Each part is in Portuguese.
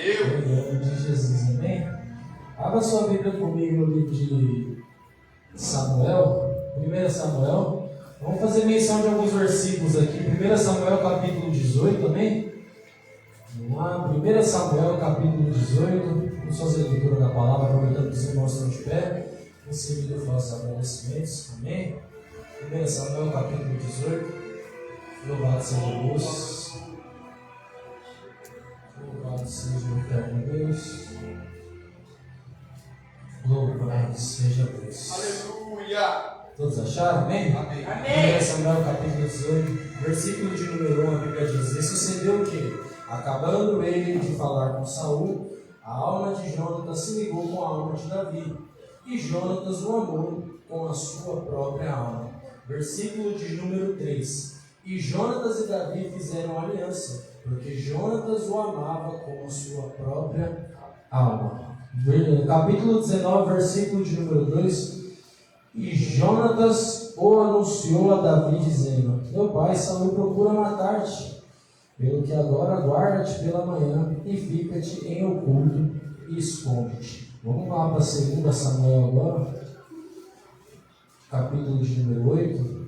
Deus. Em nome de Jesus, amém? Abra sua Bíblia comigo no livro de Samuel, 1 Samuel. Vamos fazer menção de alguns versículos aqui. 1 Samuel capítulo 18, amém? Vamos lá, 1 Samuel capítulo 18. Vamos fazer a leitura da palavra, aproveitando que os irmãos estão de pé. Em seguida eu faço agradecimentos, amém? 1 Samuel capítulo 18. Louvado seja Deus. Louvado seja o eterno Deus. Louvado seja Deus. Aleluia. Todos acharam? Amém? Amém. Amém. 1 Samuel capítulo 18, versículo de número 1, a Bíblia diz: E sucedeu que, acabando ele de falar com Saul, a alma de Jonatas se ligou com a alma de Davi, e Jonatas o amou com a sua própria alma. Versículo de número 3: E Jonatas e Davi fizeram aliança, porque Jonatas o amava com a sua própria alma. Capítulo 19, versículo de número 2: E Jonatas o anunciou a Davi, dizendo: Meu pai Saul procura matar-te, pelo que agora guarda-te pela manhã, e fica-te em oculto, e esconde-te. Vamos lá para 2 Samuel agora, capítulo de número 8.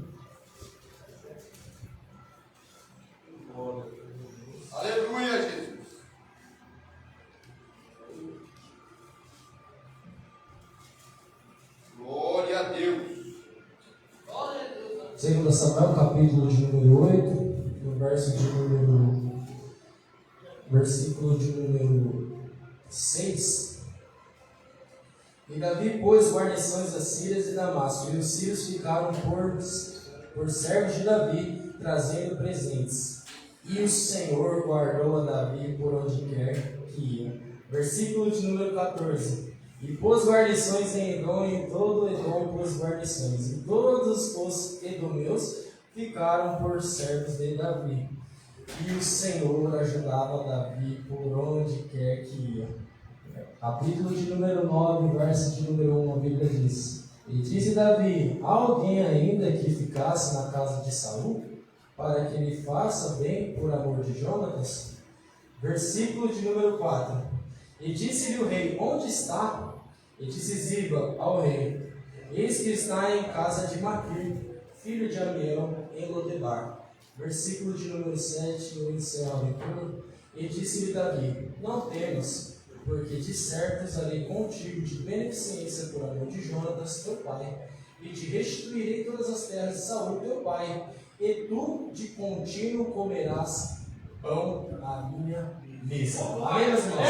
Aleluia, Jesus. Glória a Deus. 2 Samuel, capítulo de número 8, no versículo de número 6. E Davi pôs guarnições a Sírias e Damasco, e os sírios ficaram por servos de Davi, trazendo presentes. E o Senhor guardou a Davi por onde quer que ia. Versículo de número 14. E pôs guarnições em Edom, e em todo Edom pôs guarnições. E todos os edomeus ficaram por servos de Davi. E o Senhor ajudava Davi por onde quer que ia. Capítulo de número 9, verso de número 1, a Bíblia diz: E disse Davi: Há alguém ainda que ficasse na casa de Saul, para que ele faça bem por amor de Jonatas? Versículo de número 4. E disse-lhe o rei: Onde está? E disse Ziba ao rei: Eis que está em casa de Maquir, filho de Amiel, em Lodebar. Versículo de número 7, eu encerro a leitura. E disse-lhe Davi: Não temas, porque de certo usarei contigo de beneficência por amor de Jonatas, teu pai, e te restituirei todas as terras de Saul, teu pai, e tu de contínuo comerás pão à minha mesa. Amém, meus irmãos?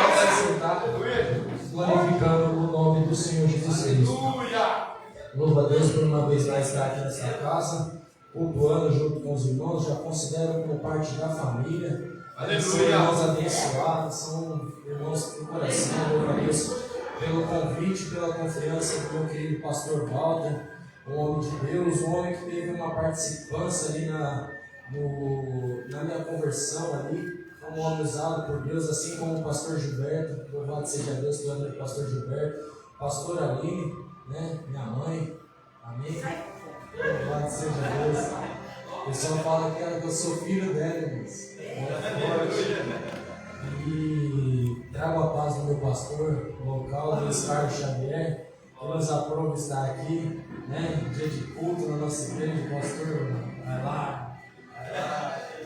Vamos sentar, glorificando o nome do Senhor Jesus Cristo. Aleluia. Louva a Deus por uma vez mais estar aqui nesta casa, cultuando junto com os irmãos, já considero como parte da família. Aleluia. São irmãos abençoados, são irmãos do coração. Louva a Deus pelo convite, pela confiança do meu querido pastor Walter, um homem de Deus, um homem que teve uma participância ali na minha conversão ali, um homem usado por Deus, assim como o pastor Gilberto. Louvado seja Deus pelo pastor Gilberto, pastor Aline, né, minha mãe, amém? Louvado seja Deus. O pessoal fala que eu sou filho dela, irmãos. E trago a paz do meu pastor local, Luiz Carlos Xavier, que nos aprova estar aqui, né? Dia de culto na nossa igreja, o pastor vai lá.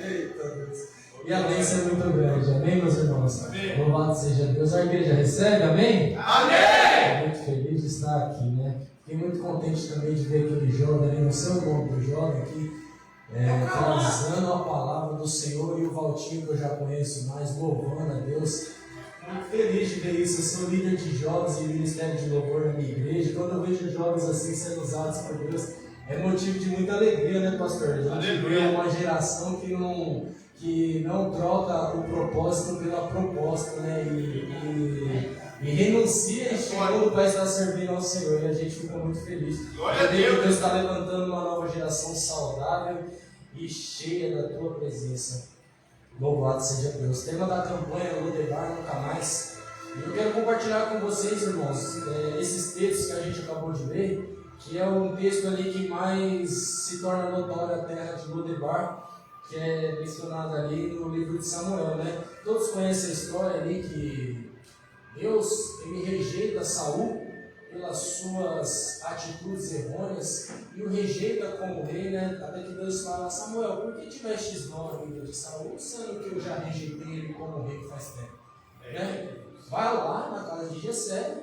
Eita Deus. E a bênção é muito grande, amém, meus irmãos? Amém. Louvado seja Deus. A igreja recebe, amém? Amém. Muito feliz de estar aqui, né? Fiquei muito contente também de ver aquele jovem ali no seu nome do jovem aqui. Trazendo a palavra do Senhor, e o Valtinho, que eu já conheço mais, louvando a Deus. Muito feliz de ver isso. Eu sou líder de jovens e ministério de louvor na minha igreja. Quando eu vejo jovens assim sendo usados por Deus, é motivo de muita alegria, né, pastor? A gente vê uma geração que não troca o propósito pela proposta, né? E renuncia e chegando para estar servindo ao Senhor. E a gente fica muito feliz. Glória a Deus. Deus está levantando uma nova geração saudável e cheia da tua presença. Louvado seja Deus. Tema da campanha Lodebar Nunca Mais. Eu quero compartilhar com vocês, irmãos, esses textos que a gente acabou de ler, que é um texto ali que mais se torna notório a terra de Lodebar. que é mencionada ali no livro de Samuel, né? Todos conhecem a história ali que Deus, ele rejeita Saul pelas suas atitudes errôneas e o rejeita como rei, né? Até que Deus fala: Samuel, por que tiveste dó na vida de Saul, sendo que eu já rejeitei ele como rei faz tempo? Né? Vai lá na casa de Jessé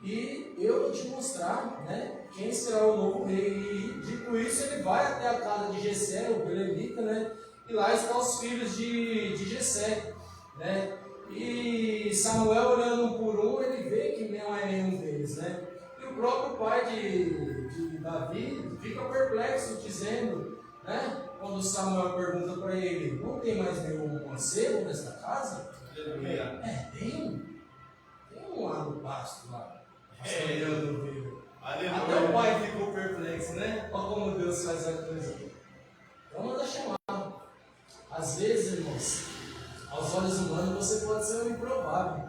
e eu vou te mostrar, né, quem será o novo rei. E dito isso, ele vai até a casa de Jessé, o Belevita, né? E lá estão os filhos de Jessé, né? E Samuel, olhando um por um, ele vê que não é nenhum deles, né? E o próprio pai de Davi fica perplexo, dizendo, né? Quando Samuel pergunta para ele: não tem mais nenhum mancebo nesta casa? Tem um lá no pasto, lá. Até o pai ficou perplexo, né? Olha como Deus faz a coisa. Então manda chamar. Às vezes, irmãos, aos olhos humanos você pode ser um improvável.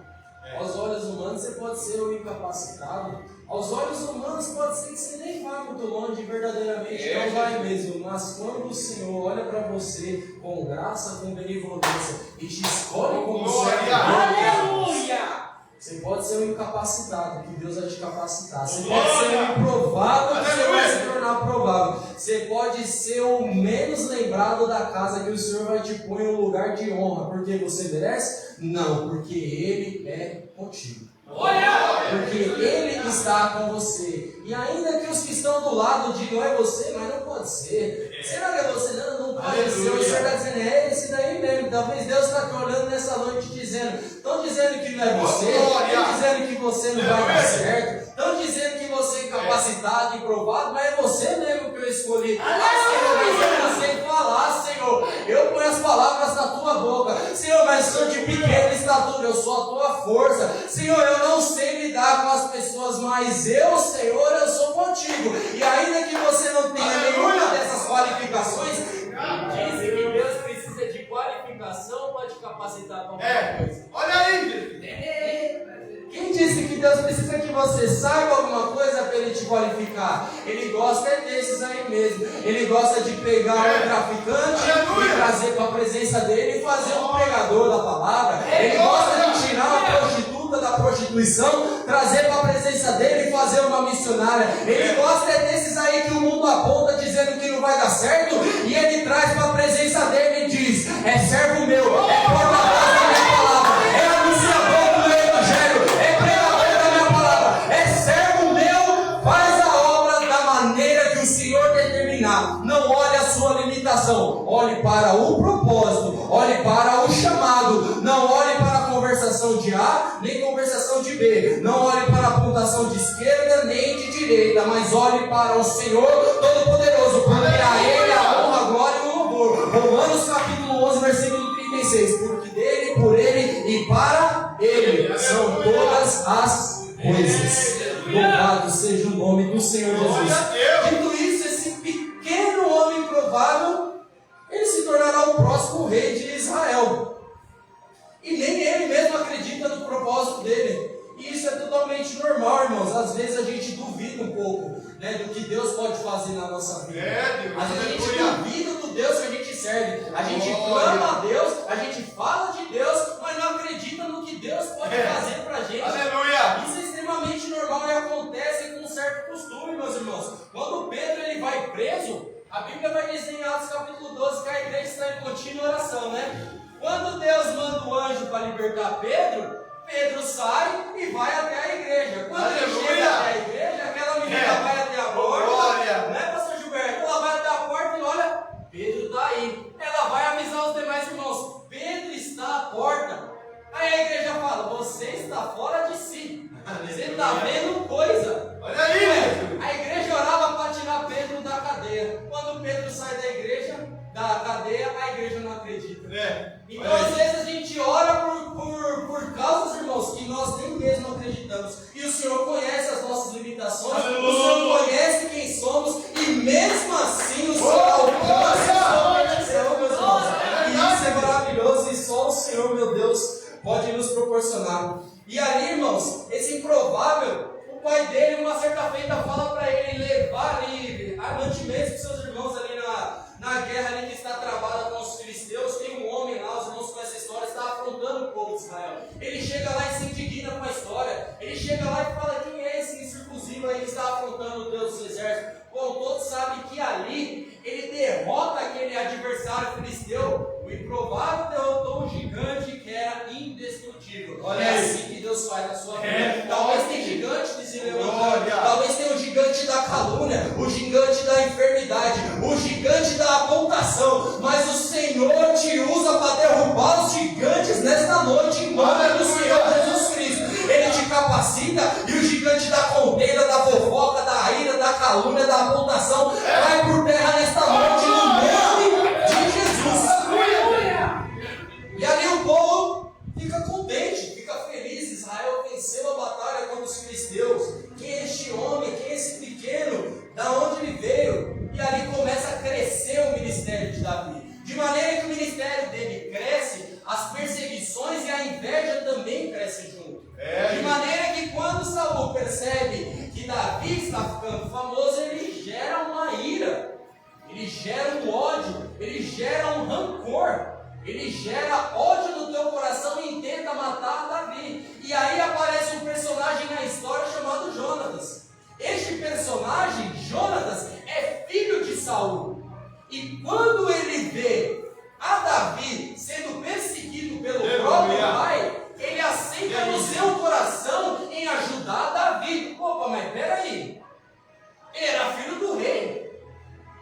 Aos olhos humanos você pode ser um incapacitado. Aos olhos humanos pode ser que você nem vá muito longe, verdadeiramente não vai mesmo. Mas quando o Senhor olha para você com graça, com benevolência e te escolhe como servo, aleluia! Você pode ser um incapacitado, que Deus vai te capacitar. Você pode ser um improvável, que você vai se tornar provável. Você pode ser o menos lembrado da casa, que o Senhor vai te pôr em um lugar de honra. Porque você merece? Não, porque Ele é contigo. Porque Ele está com você. E ainda que os que estão do lado digam: é você, mas não pode ser. Será que é você? Não pode ser. O Senhor está dizendo: é esse daí mesmo. Talvez Deus está te olhando nessa noite dizendo: estão dizendo que não é você, estão dizendo que você não vai dar certo, estão dizendo que você é incapacitado, improvado, mas é você mesmo que eu escolhi. Senhor, mas eu não sei falar, Senhor. Eu ponho as palavras na tua boca. Senhor, mas sou de pequena estatura, eu sou a tua força. Senhor, eu não sei lidar com as pessoas, mas eu, Senhor, eu sou contigo. E ainda que você não tenha nenhuma dessas qualificações, diz que Deus precisa de qualificação para te capacitar para alguma coisa. Olha aí, gente. Quem disse que Deus precisa que você saiba alguma coisa para Ele te qualificar? Ele gosta desses aí mesmo. Ele gosta de pegar um traficante e trazer para a presença dele e fazer um pregador da palavra. Ele gosta de tirar uma prostituta da prostituição, trazer para a presença dele e fazer uma missionária. Ele gosta desses aí que o mundo aponta dizendo que não vai dar certo, e ele traz para a presença dele e diz: é servo meu, é porta-voz da minha palavra, é anunciador do meu evangelho, é pregador da minha palavra, é servo meu, faz a obra da maneira que o Senhor determinar. Não olhe a sua limitação, olhe para o propósito, olhe para o chamado. Não olhe para a conversação de A, nem conversação de B. Não olhe para a pontuação de esquerda, nem de direita, mas olhe para o Senhor Todo-Poderoso, porque a Ele a honra, a glória e o louvor. Romanos capítulo 11, versículo 36. Porque dele, por Ele e para Ele são todas as coisas. Louvado seja o nome do Senhor Jesus. Dito isso, esse pequeno homem provável, ele se tornará o próximo rei de Israel. E nem ele mesmo acredita no propósito dele. E isso é totalmente normal, irmãos. Às vezes a gente duvida um pouco, né, do que Deus pode fazer na nossa vida. Às vezes a gente duvida do Deus que a gente serve. A gente clama a Deus, a gente fala de Deus, mas não acredita no que Deus pode fazer pra gente. Aleluia! Isso é extremamente normal e acontece com um certo costume, meus irmãos. Quando Pedro ele vai preso, a Bíblia vai dizer em Atos capítulo 12 que a igreja está em contínua oração, né? Quando Deus manda o anjo para libertar Pedro, Pedro sai e vai até a igreja. Quando ele chega até a igreja, aquela menina vai até a porta, né, pastor Gilberto? Ela vai até a porta e olha, Pedro está aí. Ela vai avisar os demais irmãos: Pedro está à porta. Aí a igreja fala: você está fora de si. Você está vendo coisa. Olha aí! A igreja orava para tirar Pedro da cadeia. Quando Pedro sai da igreja, da cadeia, a igreja não acredita. Então às vezes a gente ora por causas, irmãos, que nós nem mesmo acreditamos. E o Senhor conhece as nossas limitações, o Senhor conhece quem somos, e mesmo assim o Senhor alcança a sua petição, meus irmãos. E isso é maravilhoso, e só o Senhor, meu Deus, pode nos proporcionar. E ali, irmãos, esse improvável, o pai dele, uma certa feita, fala para ele levar ali mantimentos para os seus irmãos ali na guerra ali que está travada com os Israel. Ele chega lá e se indigna com a história. Ele chega lá e fala: quem é esse incircunciso aí que está afrontando o Deus dos exércitos? Bom, todos sabem que ali ele derrota aquele adversário filisteu. O improvável derrotou o gigante que era indestrutível. Olha é aí. assim que Deus faz na sua vida. Talvez tenha gigante de se levantar. Glória. Talvez tenha o gigante da calúnia, o gigante da enfermidade, o gigante da apontação. Mas o Senhor te usa para derrubar os gigantes nesta noite, em nome do Senhor Jesus Cristo. Ele te capacita e o gigante da contenda, da fofoca, da ira, da calúnia, da apontação vai por terra nesta noite, no nome de Jesus. E ali o povo fica contente, fica feliz. Israel venceu a batalha contra os filisteus. Quem é este homem? Quem é esse pequeno? Da onde ele veio? E ali começa a crescer o ministério de Davi. De maneira que o ministério dele cresce, as perseguições e a inveja também crescem junto. De maneira que quando Saul percebe que Davi está ficando famoso, ele gera uma ira, ele gera um ódio, ele gera um rancor, ele gera ódio no teu coração e tenta matar Davi. E aí aparece um personagem na história chamado Jonatas. Este personagem, Jonatas, é filho de Saul. E quando ele vê a Davi sendo perseguido pelo próprio pai, ele aceita no seu coração em ajudar Davi. Opa, mas peraí, ele era filho do rei.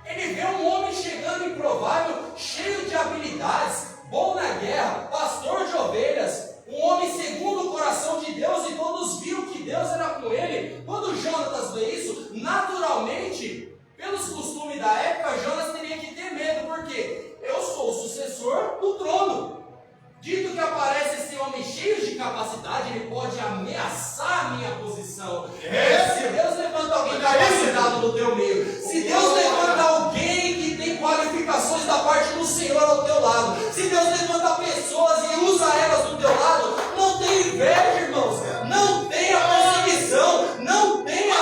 Ele vê um homem chegando improvável, cheio de habilidades, bom na guerra, pastor de ovelhas, um homem segundo o coração de Deus, e todos viram que Deus era com ele. Quando Jonatas vê isso, naturalmente, pelos costumes da época, Jonas teria que ter medo, porque eu sou o sucessor do trono. Dito que aparece esse homem cheio de capacidade, ele pode ameaçar a minha posição. Se Deus levanta alguém capacitado no teu meio, se Deus levanta alguém que tem qualificações da parte do Senhor ao teu lado, se Deus levanta pessoas e usa elas do teu lado, não tenha inveja, irmãos, não tenha perseguição, não tenha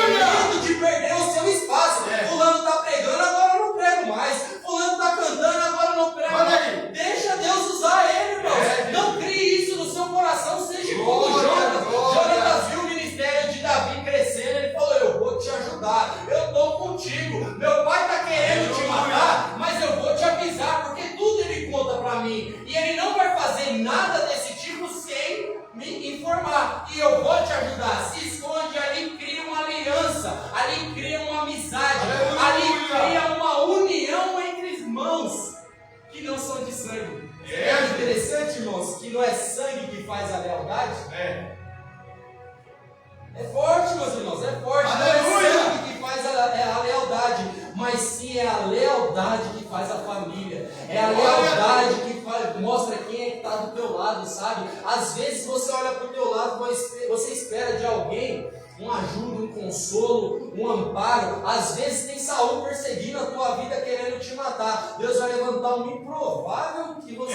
medo de perder o seu espaço. Fulano está pregando, agora eu não prego mais. Fulano está cantando, agora eu não prego mais. Deixa Deus usar ele, irmãos. Não crie isso no seu coração, seja como Jonatas. Jonatas viu o ministério de Davi crescendo, ele falou: eu vou te ajudar, eu estou contigo. Meu pai está querendo te matar, mas eu vou te avisar, porque tudo ele conta para mim. E ele não vai fazer nada desse tipo sem me informar. E eu vou te ajudar. Se esconde ali, cria uma aliança, ali cria uma amizade, ali cria uma união entre irmãos que não são de sangue. É interessante, irmãos, que não é sangue que faz a lealdade. É forte, meus irmãos, é forte. Aleluia. Não é sangue que faz a lealdade, mas sim é a lealdade que faz a família. É a lealdade que mostra quem é que está do teu lado, sabe? Às vezes você olha para o teu lado, você espera de alguém uma ajuda, um consolo, um amparo. Às vezes tem Saul perseguindo a tua vida, querendo te matar. Deus vai levantar um improvável que você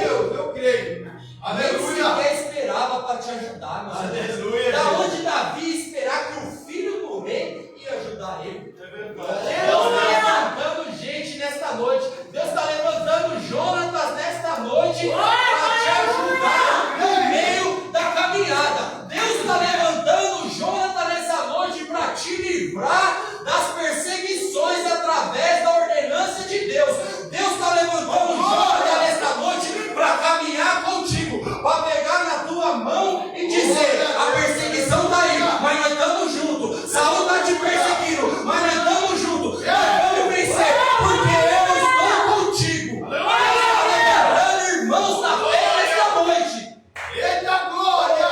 eu creio. Aleluia. Nem sequer esperava para te ajudar, meus Aleluia. Da onde Davi esperar que o filho do rei ia ajudar ele? Deus está levantando gente nesta noite. Deus está levantando Jonatas nesta noite para te ajudar no meio da caminhada. Deus está levantando Jonatas nessa noite para te livrar das perseguições através da ordenança de Deus. Deus está levantando Jonatas nesta noite para caminhar contigo, para pegar na tua mão e dizer: a perseguição está aí, mas nós estamos juntos. Saul está te perseguindo, mas nós estamos juntos. Nós vamos vencer, porque eu estou contigo. Aleluia, irmãos na fé nesta noite. Eita glória!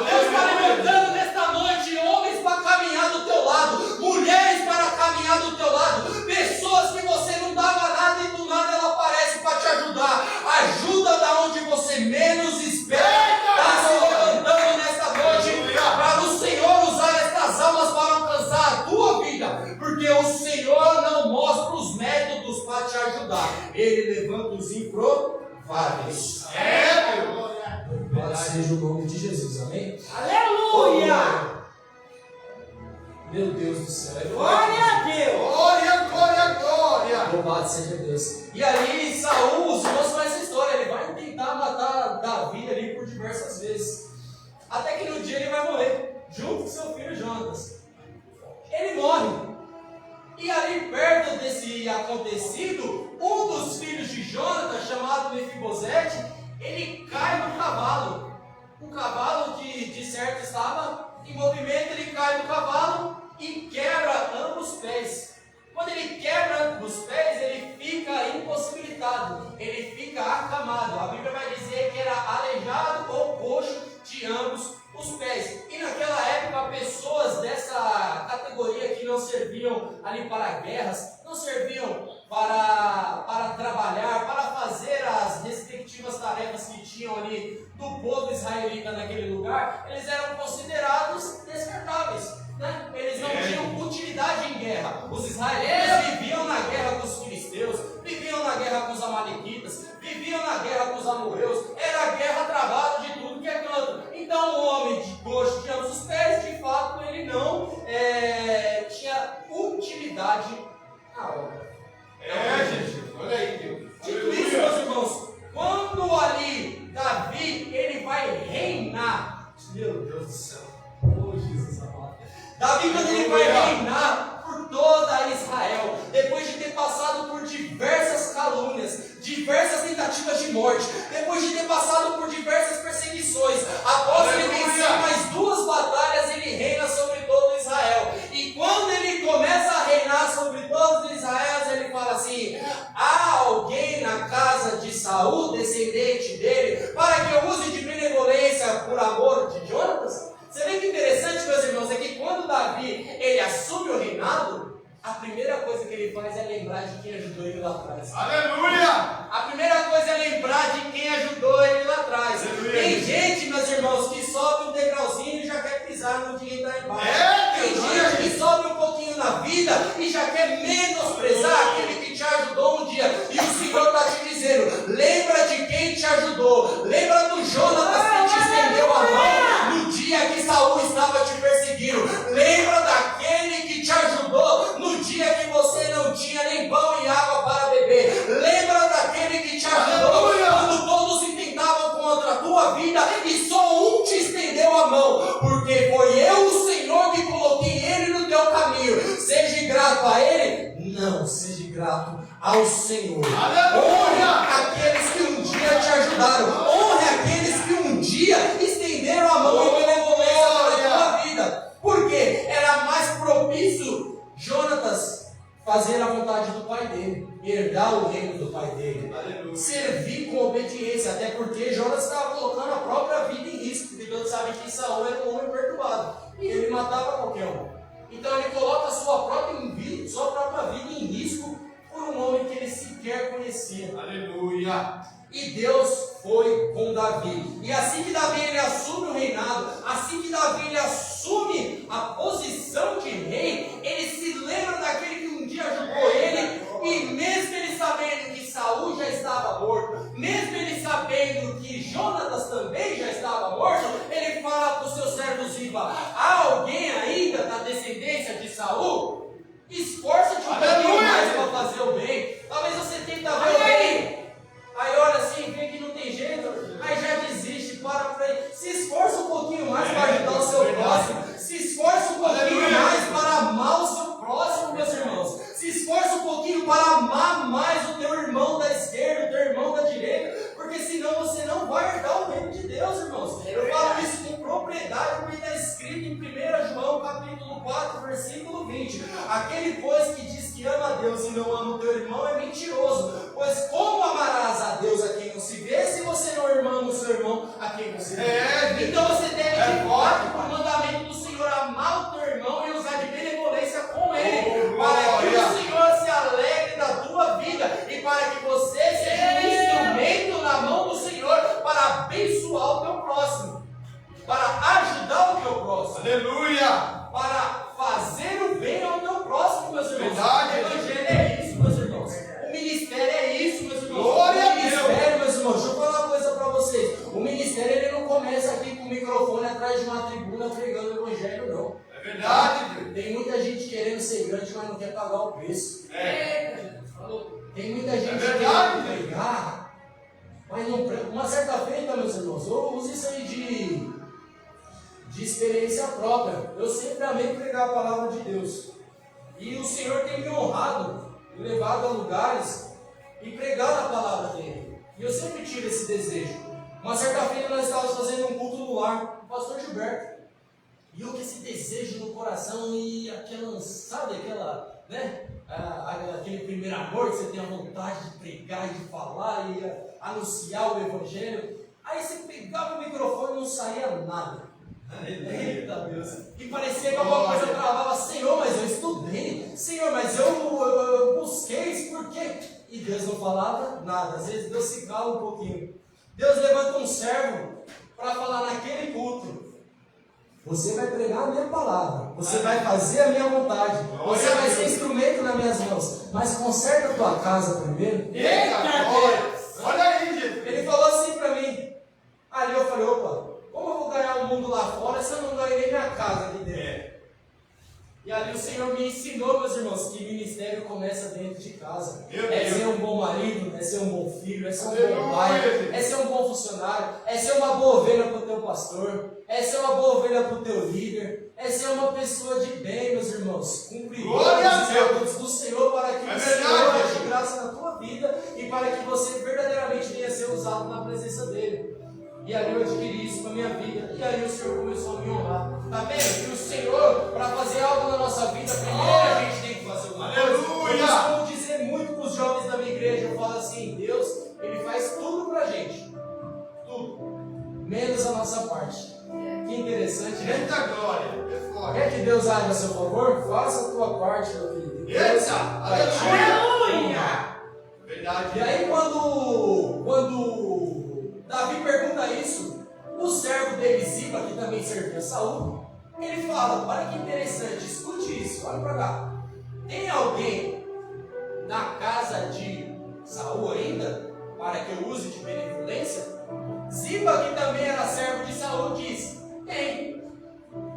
Deus está levantando nesta noite homens para caminhar do teu lado, mulheres para caminhar do teu lado, pessoas que você não dava nada e do nada ela aparece para te ajudar. Ajuda da onde você menos espera. Está se levantando nesta noite para o Senhor usar estas almas para alcançar a tua vida, porque o Senhor não mostra os métodos para te ajudar, Ele levanta os improváveis. Glória seja o nome de Jesus, amém? Aleluia! Meu Deus do céu, Glória a Deus! Glória, glória, glória! Louvado seja Deus. E aí Saul, os irmãos conhecem essa história, ele vai tentar Até que no dia ele vai morrer, junto com seu filho Jonatas. Ele morre. E ali perto desse acontecido, um dos filhos de Jonatas, chamado Mefibosete, ele cai no cavalo. Um cavalo que de certo estava em movimento, ele cai do cavalo e quebra ambos os pés. Quando ele quebra ambos os pés, ele fica impossibilitado, ele fica acamado. A Bíblia vai dizer que era aleijado ou coxo de ambos os pés. E naquela época, pessoas dessa categoria que não serviam ali para guerras, não serviam para trabalhar, para fazer as respectivas tarefas que tinham ali do povo israelita naquele lugar, eles eram considerados descartáveis, né? Eles não tinham utilidade em guerra. Os israelitas viviam na guerra com os filisteus, viviam na guerra com os amalequitas, viviam na guerra com os amorreus. Era guerra travada de tudo que é canto. Então o homem de coxo de ambos os pés, de fato, ele não tinha utilidade na obra. Gente, olha aí, Deus. Dito isso, meus irmãos, quando ali Davi, ele vai reinar. Meu Deus do céu. Oh, Jesus amado. Davi, quando ele vai reinar por toda Israel, depois de ter passado por diversas calúnias, diversas tentativas de morte, depois de ter passado por diversas perseguições, após ele vencer mais 2 batalhas, ele reina sobre todo Israel. E quando ele começa a reinar sobre todo Israel, ele fala assim: há alguém na casa de Saul, descendente dele, para que eu use de benevolência por amor de Jonatas? Você vê que interessante, meus irmãos, é que quando Davi ele assume o reinado, a primeira coisa que ele faz é lembrar de quem ajudou ele lá atrás. Aleluia! A primeira coisa é lembrar de quem ajudou ele lá atrás. Aleluia. Tem gente, meus irmãos, que sobe um degrauzinho e já quer pisar no dia que está embaixo. Tem Deus, gente que sobe um pouquinho na vida e já quer menosprezar aquele que te ajudou um dia. E o Senhor está te dizendo: lembra de quem te ajudou. Lembra do Jonatas que te estendeu a mão no dia que Saul estava te perseguindo. Lembra daquele que te ajudou no dia que você não tinha nem pão e água para beber. Lembra daquele que te ajudou quando todos intentavam contra a tua vida e só um te estendeu a mão, porque foi eu, o Senhor, que coloquei ele no teu caminho. Seja grato a ele? Não, seja grato ao Senhor. Aleluia! Honre aqueles que um dia te ajudaram. Honre aqueles que um dia estenderam a mão em benevolência para a tua vida. Por quê? Era mais propício Jonatas fazer a vontade do pai dele, herdar o reino do pai dele, Aleluia. servir com obediência, até porque Jonatas estava colocando a própria vida em risco, porque todos sabem que Saul era um homem perturbado e ele matava qualquer um. Então ele coloca a sua própria vida em risco por um homem que ele sequer conhecia. Aleluia! E Deus foi com Davi. E assim que Davi ele assume o reinado, assim que Davi ele assume a posição de rei, ele se lembra daquele que um dia ajudou ele. E mesmo ele sabendo que Saul já estava morto, mesmo ele sabendo que Jonatas também já estava morto, ele fala para os seus servos Ziba: há alguém ainda da descendência de Saul? Esforça-te um pouquinho mais para fazer o bem. Talvez você tenta ver o bem, aí olha assim, vê que não tem jeito, aí já desiste, para por aí. Se esforça um pouquinho mais para ajudar o seu próximo. Se esforça um pouquinho mais para amar o seu próximo, meus irmãos. Se esforça um pouquinho para amar mais o teu irmão da esquerda, o teu irmão da direita, porque senão você não vai herdar o reino de Deus, irmãos. Eu falo isso com propriedade, porque está escrito em 1 João capítulo 4, versículo 20. Aquele, pois, que diz que ama a Deus e não ama o teu irmão é mentiroso. Pois como amarás a Deus a quem não se vê, se você não ama o seu irmão a quem você vê? Então você deve de fato, por mandamento do Senhor, amar o teu irmão e usar de benevolência com ele, para que o Senhor se alegre da tua vida e para que você seja um instrumento na mão do Senhor para abençoar o teu próximo, para ajudar o teu próximo. Aleluia! Para fazer o bem ao teu próximo, meus irmãos. Verdade. O evangelho é isso, meus irmãos. O ministério é isso, meus irmãos. Glória O a Deus. ministério, meus irmãos, deixa eu falar uma coisa para vocês. O ministério ele não começa aqui com o microfone atrás de uma tribuna pregando o evangelho, não. É verdade, Deus. Tem muita gente querendo ser grande, mas não quer pagar o preço. Tem muita gente verdade, querendo pregar, mas não prega. Uma certa feita, meus irmãos, eu uso isso aí de experiência própria. Eu sempre amei pregar a palavra de Deus. E o Senhor tem me honrado, me levado a lugares e pregado a palavra dele. E eu sempre tive esse desejo. Uma certa feita nós estávamos fazendo um culto no lar, o pastor Gilberto. E eu com esse desejo no coração e aquela, sabe, aquela, né? Aquele primeiro amor que você tem a vontade de pregar e de falar e anunciar o Evangelho. Aí você pegava o microfone e não saía nada. Eita Deus! E parecia que alguma coisa travava. Senhor, mas eu estudei. Senhor, mas eu busquei isso, por quê? E Deus não falava nada. Às vezes Deus se cala um pouquinho. Deus levanta um servo para falar naquele culto. Você vai pregar a minha palavra. Você vai fazer a minha vontade. Você vai ser instrumento nas minhas mãos. Mas conserta a tua casa primeiro. Eita, olha aí, gente. Ele falou assim para mim. Ali eu falei, opa, como eu vou ganhar o mundo lá fora se eu não ganhei minha casa aqui dentro? E ali o Senhor me ensinou, meus irmãos, que ministério começa dentro de casa. É ser um bom marido, é ser um bom filho, é ser um bom pai, é ser um bom funcionário, é ser uma boa ovelha para o teu pastor, é ser uma boa ovelha para o teu líder, é ser uma pessoa de bem, meus irmãos. Cumprir os acordos do Senhor para que o Senhor ache graça na tua vida e para que você verdadeiramente venha a ser usado na presença dele. E ali eu adquiri isso para a minha vida. E aí o Senhor começou a me honrar. Está vendo? Que o Senhor, para fazer algo na nossa vida, primeiro a gente tem que fazer uma coisa. Eu costumo dizer muito para os jovens da minha igreja. Eu falo assim, Deus, Ele faz tudo para a gente. Tudo. Menos a nossa parte. Que interessante, né? Eita glória. Quer que Deus haja a seu favor? Faça a tua parte, meu querido. Eita! Aleluia! Verdade. E aí quando Davi pergunta isso, o servo dele, Ziba, que também servia Saul, ele fala, olha que interessante, escute isso, olha para cá. Tem alguém na casa de Saul ainda, para que eu use de benevolência? Ziba, que também era servo de Saul, diz, tem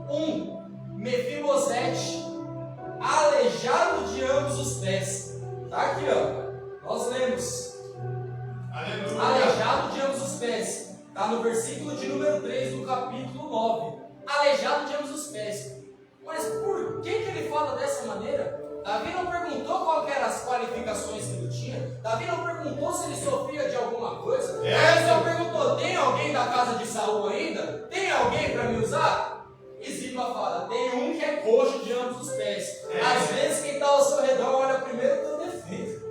um Mefibosete, aleijado de ambos os pés. Está aqui, ó, nós lemos. Aleluia. Aleijado de ambos os pés. Está no versículo de número 3 do capítulo 9. Aleijado de ambos os pés. Mas por que ele fala dessa maneira? Davi não perguntou qual eram as qualificações que ele tinha. Davi não perguntou se ele sofria de alguma coisa. Davi só perguntou, tem alguém da casa de Saul ainda? Tem alguém para me usar? E Ziba fala, tem um que é coxo de ambos os pés. Às vezes quem está ao seu redor olha primeiro o teu defeito.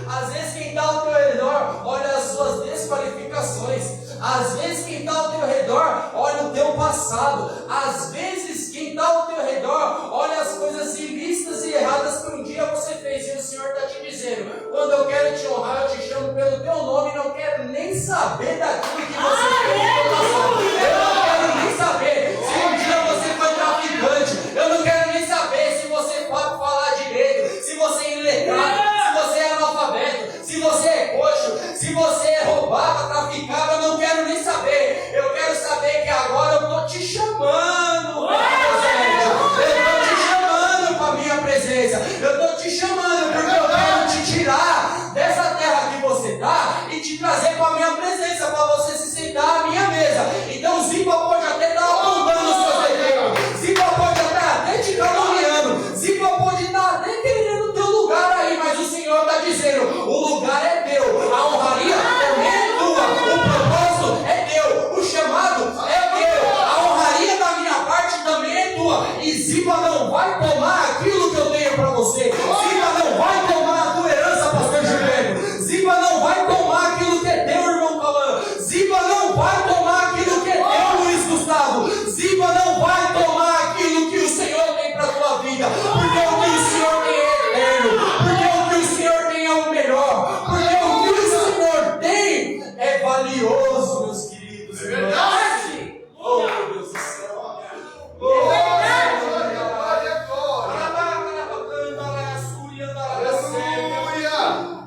Às vezes quem está ao teu redor olha as suas desqualificações. Às vezes quem está ao teu redor olha o teu passado. Às vezes quem está ao teu redor olha as coisas ilícitas e erradas que um dia você fez. E o Senhor está te dizendo, quando eu quero te honrar, eu te chamo pelo teu nome e não quero nem saber daquilo que você fez no teu passado. Eu não quero nem saber se um dia você foi traficante. Eu não quero nem saber se você pode falar direito, se você é iletrado, se você é analfabeto, se você é coxo, se você roubava, traficava, eu não quero nem saber. Eu quero saber que agora eu estou te chamando para a presença. Eu estou te chamando para a minha presença. Eu estou te chamando porque eu quero te tirar dessa terra que você está e te trazer para a minha presença, para você se sentar à minha mesa. Então Ziba pode até estar apontando os seus defeitos. Ziba pode até te caluniando. Ziba pode estar até querendo o teu lugar aí, mas o Senhor está dizendo, o lugar é teu, a honraria também é tua, o propósito é teu, o chamado é teu, a honraria da minha parte também é tua. E Ziba não vai tomar aquilo que eu tenho para você. Ziba não vai tomar a tua herança, pastor Gilberto. Ziba não vai tomar aquilo que é teu, irmão Calan. Ziba não vai tomar aquilo que é teu, Luiz Gustavo. Ziba não vai tomar aquilo que o Senhor tem para a tua vida, porque o que o Senhor tem é eterno, porque o que o Senhor tem é o melhor, porque o que o Senhor tem é valioso, meus queridos. É verdade. Oh, meu Deus do céu. Aleluia.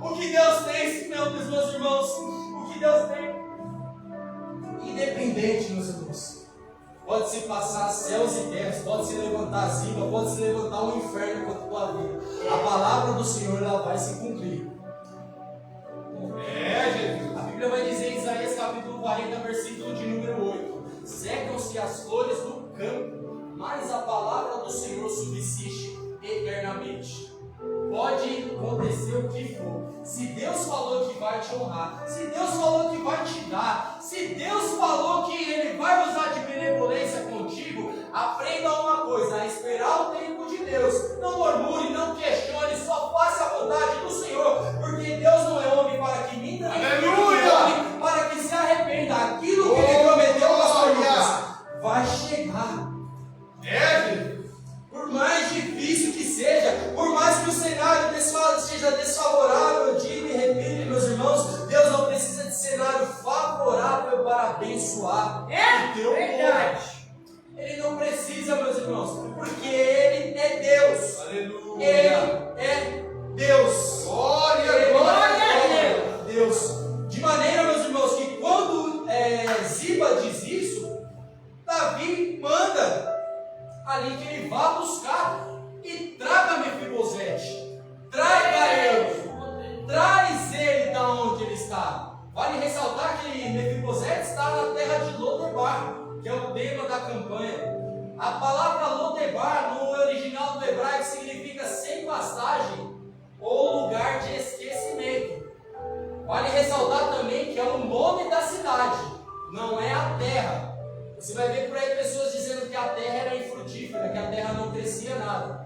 O que Deus tem, meus irmãos, o que Deus tem, independente, meus irmãos, pode se passar céus e terras, pode se levantar Ziba, pode se levantar um inferno contra a tua vida. A palavra do Senhor, ela vai se cumprir. Jesus. A Bíblia vai dizer em Isaías capítulo 40, versículo de número 8: secam-se as flores do campo, mas a palavra do Senhor subsiste eternamente. Pode acontecer o que for. Se Deus falou que vai te honrar, se Deus falou que vai te dar, se Deus falou que Ele vai usar de benevolência contigo, aprenda uma coisa: a esperar o tempo de Deus. Não murmure, não questione, só faça a vontade do Senhor, porque Deus não é homem para que minta, nem filho de homem para que se arrependa. Aquilo que Ele prometeu, pastor Lucas, vai chegar. Por mais difícil que seja, por mais que o cenário seja desfavorável, digo e repito, meus irmãos, Deus não precisa de cenário favorável para abençoar o teu povo. Ele não precisa, meus irmãos, porque Ele é Deus. Aleluia. Ele é Deus. Glória a Deus. De maneira, meus irmãos, que quando Ziba diz isso, Davi manda ali que ele vá buscar e traga Mefibosete. Traga ele. Traz ele da onde ele está. Vale ressaltar que Mefibosete está na terra de Lodebar, que é o tema da campanha. A palavra Lodebar no original do hebraico significa sem pastagem ou lugar de esquecimento. Vale ressaltar também que é o nome da cidade, não é a terra. Você vai ver por aí pessoas dizendo que a terra era infrutífera, que a terra não crescia nada.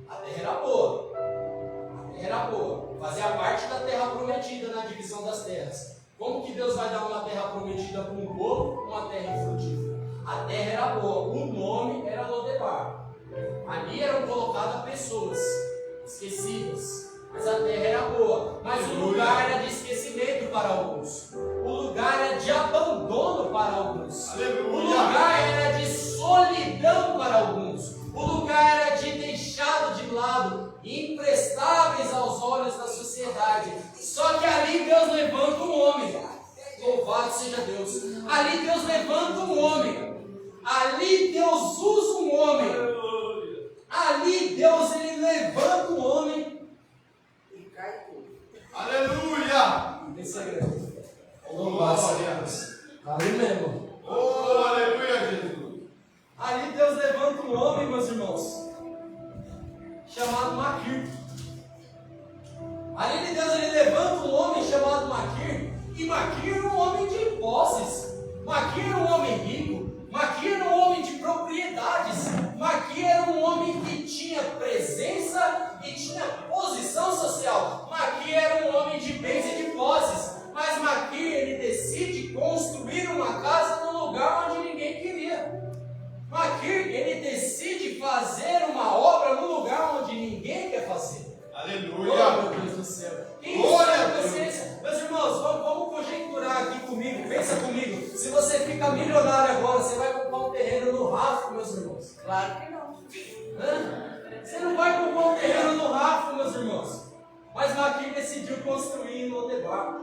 A terra era boa. A terra era boa. Fazia parte da terra prometida na divisão das terras. Como que Deus vai dar uma terra prometida para um povo, uma terra infrutífera? A terra era boa. O nome era Lodebar. Ali eram colocadas pessoas esquecidas. Mas a terra era boa. Mas o lugar era de esquecimento para alguns. O lugar era de abandono para alguns. Aleluia. O lugar era de solidão para alguns. O lugar era de deixado de lado, imprestáveis aos olhos da sociedade. Só que ali Deus levanta um homem. Louvado seja Deus. Ali Deus levanta um homem. Ali Deus usa um homem. Ali Deus ele levanta um homem. Aleluia! Tem segredo. Glória. Ali mesmo. Oh, aleluia, Jesus. Ali Deus levanta um homem, meus irmãos, chamado Maquir. Ali Deus ele levanta um homem chamado Maquir. E Maquir era um homem de posses. Maquir era um homem rico. Maquir era um homem de propriedades. Maquir era um homem que tinha presença e tinha posição social. Maquir era um homem de bens e de posses. Mas Maquir, ele decide construir uma casa num lugar onde ninguém queria. Maquir, ele decide fazer uma obra num lugar onde ninguém quer fazer. Aleluia! Oh, meu Deus do céu! Glória a Deus! Meus irmãos, vamos conjecturar aqui comigo. Pensa comigo. Se você fica milionário agora, você vai comprar um terreno no Rafo, meus irmãos? Claro que não. Você não vai comprar um terreno no Rafo, meus irmãos. Mas Maquir decidiu construir em Lodebar.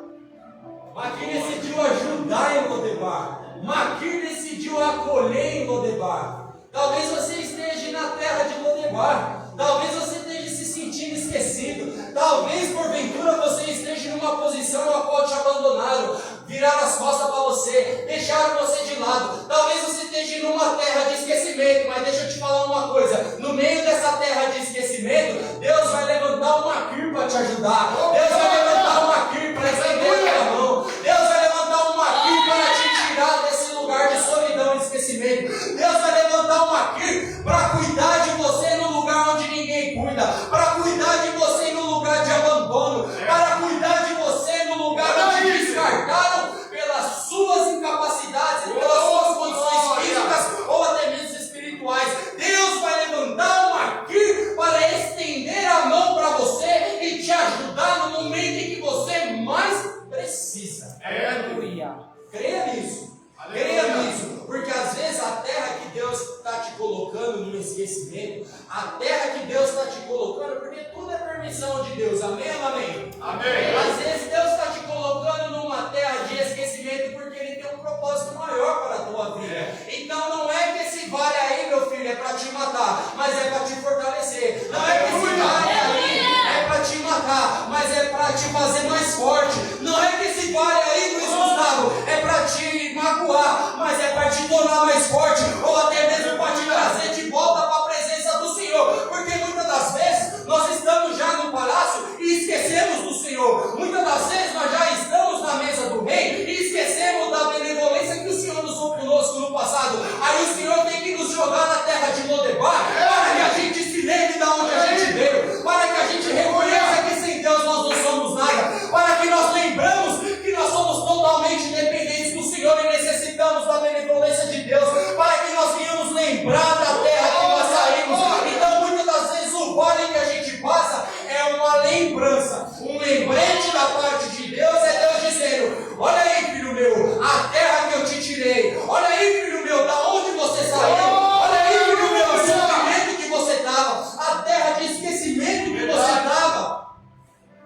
Maquir decidiu ajudar em Lodebar. Maquir decidiu acolher em Lodebar. Talvez você esteja na terra de Lodebar. Talvez você esteja se sentindo esquecido. Talvez porventura você esteja numa posição na qual te abandonaram, viraram as costas para você, deixaram você de lado. Talvez você esteja numa terra de esquecimento. Mas deixa eu te falar uma coisa: no meio dessa terra de esquecimento, Deus vai levantar um Maquir para te ajudar. Deus vai levantar um Maquir para estender a mão. Deus vai levantar um Maquir para te tirar desse lugar de solidão e esquecimento. Deus vai levantar um Maquir para cuidar de você no lugar onde ninguém cuida, para cuidar de você no lugar de abandono, para cuidar de você no lugar onde descartaram pelas suas incapacidades, pelas suas condições físicas ou até mesmo espirituais. Deus vai levantar um Maquir para estender a mão para você e te ajudar no momento em que você mais precisa. Aleluia. Creia nisso. Creia nisso, porque às vezes a terra que Deus está te colocando no esquecimento, a terra que Deus está te colocando, porque tudo é permissão de Deus, amém ou amém? Amém. Às vezes Deus está te colocando numa terra de esquecimento porque Ele tem um propósito maior para a tua vida. Então não é que esse vale aí, meu filho, é para te matar, mas é para te fortalecer. Não é que esse vale aí é para te matar, mas é para te fazer mais forte. Não é que esse vale aí, Luiz Gustavo, é para te magoar, mas é para te tornar mais forte, ou até mesmo para te trazer de volta para a presença do Senhor. Porque muitas das vezes nós estamos já no palácio e esquecemos do Senhor. Muitas das vezes nós já estamos na mesa do rei e esquecemos da benevolência que o Senhor usou conosco no passado. Aí o Senhor tem que nos jogar na terra de Lodebar para que a gente se lembre de onde a gente veio, para que a gente reconheça que sem Deus nós não somos nada, para que nós lembramos que nós somos totalmente dependentes do Senhor e necessitamos da benevolência de Deus, para que nós venhamos lembrar da terra que nós saímos. Então muitas das vezes o vale que a gente passa é uma lembrança, um lembrete da parte de Deus. É Deus dizendo: olha aí, filho meu, a terra que eu te tirei, olha aí, filho meu, da onde você saiu, olha aí, filho meu, o sofrimento que você estava, a terra de esquecimento que você estava.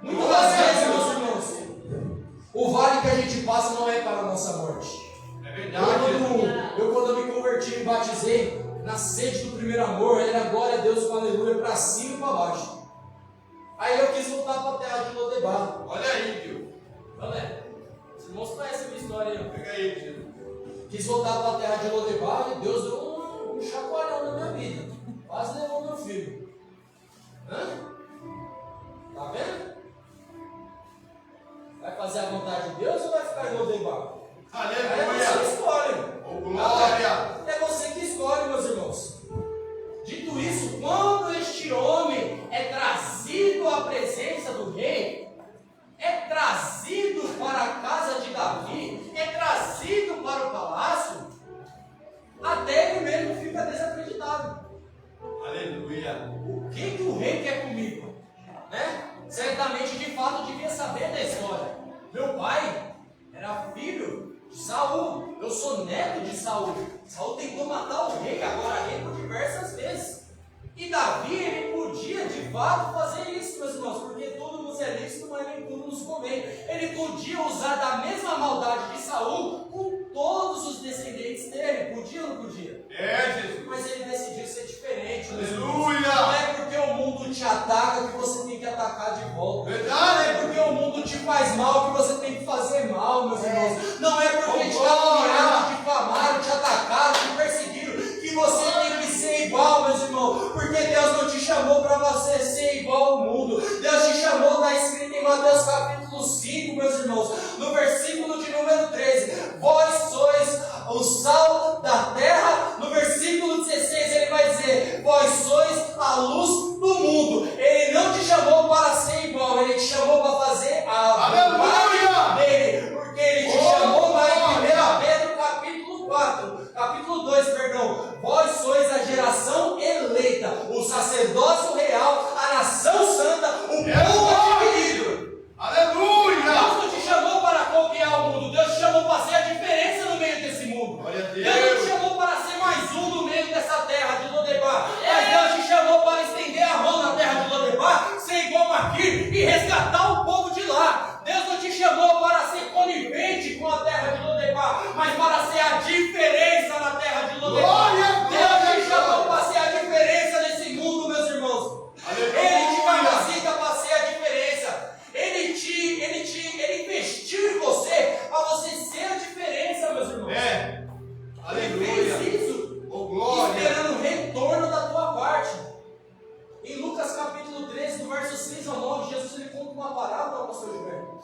Muitas das vezes, meus irmãos, o vale que a gente passa não é para a nossa morte. É verdade. Quando eu me converti e batizei, na sede do primeiro amor, era glória a Deus, aleluia, para cima e para baixo. Aí eu quis voltar para a terra de Lodebar. Olha aí, viu? Olha, os irmãos conhecem a minha história aí. Pega aí, filho. Quis voltar para a terra de Lodebar e Deus deu um chacoalhão na minha vida. Quase levou meu filho. Hã? Tá vendo? Vai fazer a vontade de Deus ou vai ficar em Lodebar? Aí é você que Aleluia. escolhe. Oh, glória. É você que escolhe, meus irmãos. Dito isso, quando este homem é trazido à presença do rei, é trazido para a casa de Davi, é trazido para o palácio, até ele mesmo fica desacreditado. Aleluia. O que o rei quer comigo? Né? Certamente, de fato, devia saber da história. Meu pai era filho de Saul, eu sou neto de Saul. Saul tentou matar o rei, agora rei, por diversas vezes. E Davi, ele podia de fato fazer isso, meus irmãos, porque tudo nos é lícito, mas nem tudo nos convém. Ele podia usar da mesma maldade de Saul com todos os descendentes dele. Podia ou não podia? É, Jesus. Mas ele decidiu ser diferente, meus irmãos. Aleluia. Não é porque o mundo te ataca que você tem que atacar de volta. Verdade. Não é porque o mundo te faz mal que você tem que fazer mal, meus irmãos. Não é porque te glória. caluniaram, te difamaram, te atacaram, te perseguiram, que você tem que ser igual, meus irmãos. Porque Deus não te chamou para você ser igual ao mundo. Deus te chamou, está escrito em Mateus capítulo 5, meus irmãos, no versículo de número 13. Vós sois o sal da terra. No versículo 16 ele vai dizer: vós sois a luz do mundo. Ele não te chamou para ser igual, ele te chamou para fazer a vontade dele, porque ele te chamou lá em 1 Pedro capítulo 2, perdão. Vós sois a geração eleita, o sacerdócio real, a nação santa, o povo adquirido. Aleluia. Deus não te chamou para copiar o mundo, Deus te chamou para ser a diferença no meio desse mundo. Glória a Deus não te Deus. chamou para ser mais um no meio dessa terra de Lodebar, mas Deus te chamou para estender a mão na terra de Lodebar, ser igual aqui e resgatar o povo de lá. Deus não te chamou para ser conivente com a terra de Lodebar, mas para ser a diferença na terra de Lodebar. Glória, Deus te glória, chamou para ser a diferença nesse mundo, meus irmãos. Aleluia. Ele te capacita para ser a diferença. Ele investiu em você para você ser a diferença, meus irmãos. É. Ele Aleluia. fez isso Oh, glória. esperando o retorno da tua parte. Em Lucas capítulo 13, do verso 6 ao 9, Jesus ele conta uma parábola, pastor Gilberto,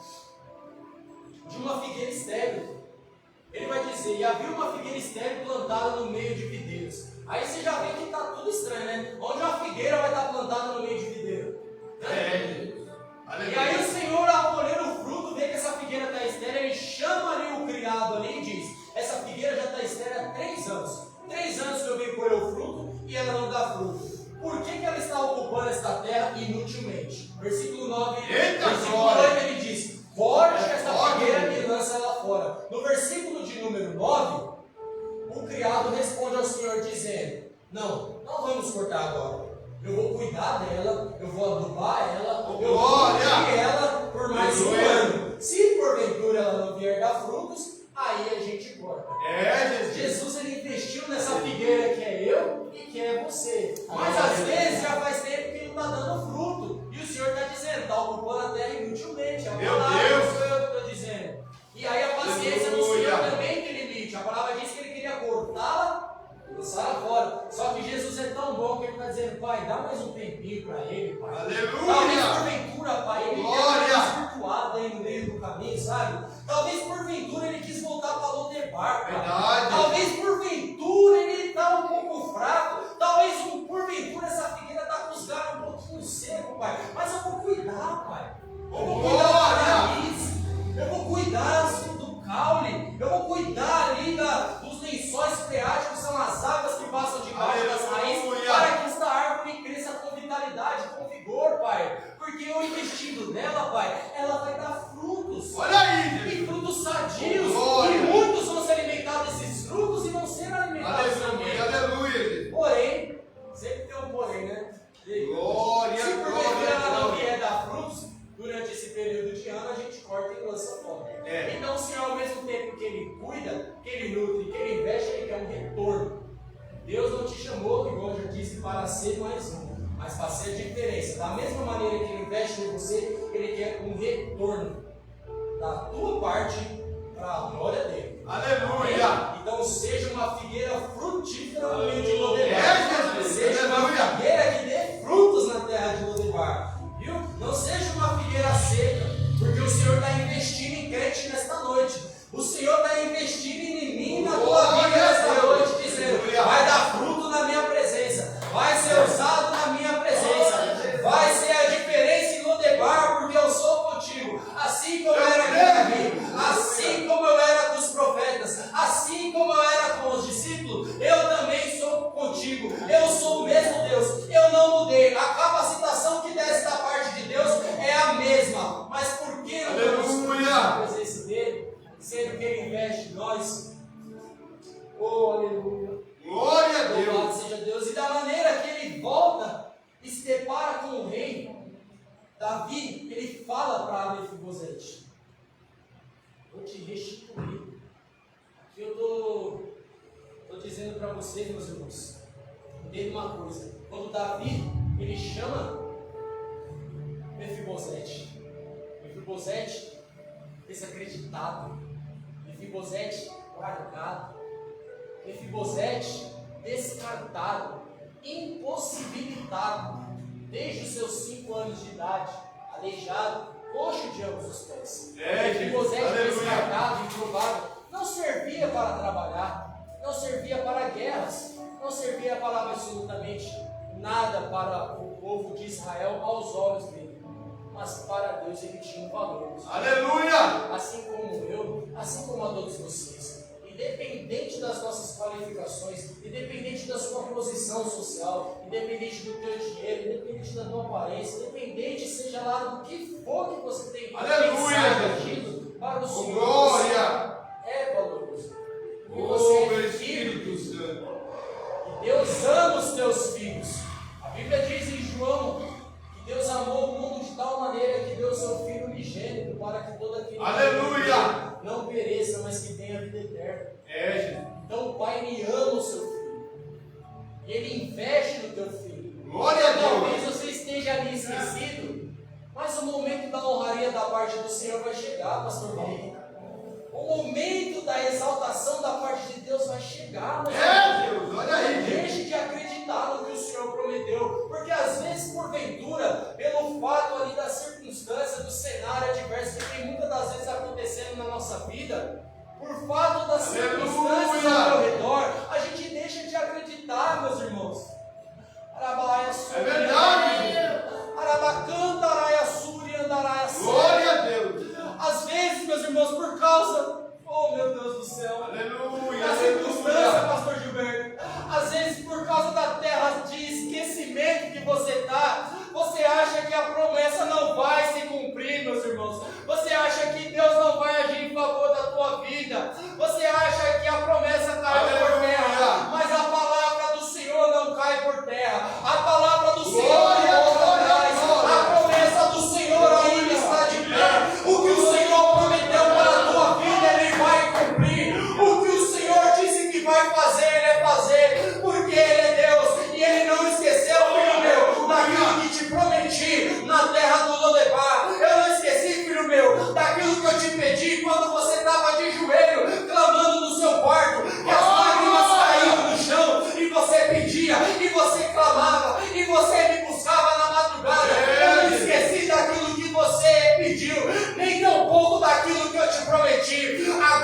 de uma figueira estéril. Ele vai dizer: e havia uma figueira estéril plantada no meio de videiros. Aí você já vê que está tudo estranho, né? Onde uma figueira vai estar plantada no meio de videiro? É. E aí o Senhor, ao colher o fruto, vê que essa figueira está estéril, ele chama ali o criado ali e diz: essa figueira já está estéril há 3 anos. 3 anos que eu venho colher o fruto e ela não dá fruto. Por que ela está ocupando esta terra inutilmente? Versículo 9, versículo glória. 8 ele diz: corte esta figueira e lança ela fora. No versículo de número 9, o criado responde ao Senhor dizendo: não vamos cortar agora. Eu vou cuidar dela, eu vou adubar ela, eu vou nutrir ela por mais um ano. Se porventura ela não vier dar frutos, aí a gente corta. É, Jesus. Jesus ele investiu nessa figueira que é eu e que é você. Mas às vezes já faz tempo que não está dando fruto. E o Senhor está dizendo: está ocupando a terra inutilmente. A Meu palavra Deus. sou eu que estou dizendo. E aí a paciência do Aleluia. Senhor também tem limite. A palavra diz que ele queria cortar está dizendo, pai, dá mais um tempinho para ele, pai. Aleluia. Talvez porventura, pai, ele Glória. tenha desvirtuado aí no meio do caminho, sabe? Talvez porventura ele quis voltar para Lodebar, pai. Verdade. Talvez porventura ele está um pouco fraco. Talvez porventura essa figueira está com os galhos um pouquinho seco, pai. Mas eu vou cuidar, pai. Eu vou cuidar da raiz. Eu vou cuidar do caule. Eu vou cuidar ali dos lençóis freáticos, são as águas que passam debaixo das raízes, para que esta árvore cresça com vitalidade, com vigor, pai. Porque eu investindo nela, pai, ela vai dar frutos. Olha aí, E frutos sadios. Glória. E muitos vão se alimentar desses frutos e vão ser alimentados também. Aleluia. Porém, sempre tem um porém, né? Glória, Se porventura glória, ela não glória. vier dar frutos, durante esse período de ano, a gente corta e lança fora. É. Então o Senhor, ao mesmo tempo que Ele cuida, que Ele nutre, que Ele investe, Ele quer um retorno. Deus não te chamou, igual eu já disse, para ser mais um, mas para ser diferença. Da mesma maneira que Ele investe em você, Ele quer um retorno da tua parte para a glória dele. Aleluia. Então seja uma figueira frutífera no meio de Lodebar. É, Jesus. Seja uma Aleluia. figueira que dê frutos na terra de Lodebar. Viu? Não seja uma figueira seca, porque o Senhor está investindo em crente nesta noite. O Senhor está investindo em mim e na tua vida nesta noite, dizendo: vai dar fruto na minha presença, vai ser usado na minha presença, vai ser a diferença em Lodebar, porque eu sou contigo. Assim como eu era com Davi, assim como eu era com os profetas, assim como eu era com os discípulos, eu também sou contigo. Eu sou o mesmo Deus, eu não mudei. A capacitação que desce da parte de Deus é a mesma. Mas por que não temos a presença dele, sendo que ele investe em nós? Oh, aleluia. Glória a Deus. Louvado seja Deus. E da maneira que ele volta e se depara com o rei Davi, ele fala para Mefibosete: vou te restituir. Aqui eu estou dizendo para vocês, meus irmãos, entenda uma coisa. Quando Davi, ele chama Mefibosete, Mefibosete desacreditado, Mefibosete largado, Mefibosete descartado, impossibilitado, desde os seus 5 anos de idade, aleijado, coxo de ambos os pés. Mefibosete descartado, improvável, não servia para trabalhar, não servia para guerras, não servia para absolutamente nada para o povo de Israel aos olhos dele, mas para Deus ele tinha um valor. Aleluia! Assim como eu, assim como a todos vocês, independente das nossas qualificações, independente da sua posição social, independente do teu dinheiro, independente da tua aparência, independente seja lá do que for que você tem pensado, agido para o Senhor, Glória! é valoroso. E Oh, você meu é filho. Espírito Santo. E Deus ama os teus filhos. A Bíblia diz em João que Deus amou o mundo de tal maneira que deu o seu Filho unigênito para que todo aquele Aleluia! que não pereça, mas que tenha vida eterna. É, Jesus. Então o Pai me ama o seu filho. E Ele investe no teu filho. Glória a Deus. Talvez você esteja ali esquecido, mas o momento da honraria da parte do Senhor vai chegar, pastor Paulo. O momento da exaltação da parte de Deus vai chegar. É, Deus, olha aí. Deixe de acreditar no que o Senhor prometeu, porque às vezes, porventura, pelo fato ali da circunstância, do cenário adverso que tem muitas das vezes acontecendo na nossa vida, por fato das circunstâncias ao meu redor, a gente deixa de acreditar, meus irmãos. É verdade. Arabacanta, Araiaçuri, Andaraiaçuri. Glória a Deus. Às vezes, meus irmãos, por causa, oh meu Deus do céu, Aleluia. da circunstância, Aleluia. pastor Gilberto, às vezes por causa da terra de esquecimento que você está, você acha que a promessa não vai se cumprir, meus irmãos. Você acha que Deus não vai agir em favor da tua vida. Você acha que a promessa caiu por terra, mas a palavra do Senhor não cai por terra. A palavra do Senhor não volta atrás. A promessa do Senhor ainda está de pé. O que o Senhor prometeu para a tua vida, Ele vai cumprir. O que o Senhor disse que vai fazer, Ele vai fazer, porque Ele é Deus e Ele não esqueceu, filho meu, daquilo que te prometi na terra do Lodebar. Eu não esqueci, filho meu, daquilo que eu te pedi quando você estava de joelho, clamando no seu quarto, que as lágrimas caíam no chão, e você pedia, e você clamava,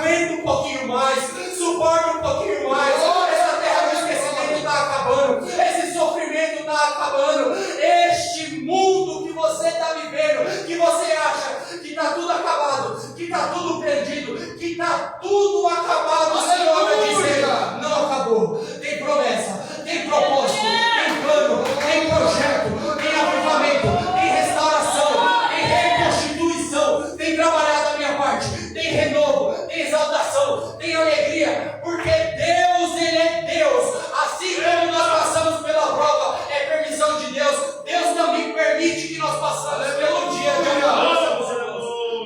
aguenta um pouquinho mais, suporta um pouquinho mais. Essa terra de esquecimento está acabando, esse sofrimento está acabando, este mundo que você está vivendo, que você acha que está tudo acabado, que está tudo perdido, que está tudo acabado, o Senhor vai dizer: não acabou. Tem promessa, tem propósito, tem plano, tem projeto, tem avivamento, tem restauração, tem reconstituição, tem trabalhado da minha parte, tem renovo, tem exaltação, tem alegria, porque Deus, Ele é Deus. Assim como nós passamos pela prova, é permissão de Deus, Deus também permite que nós passamos pelo dia de bonança.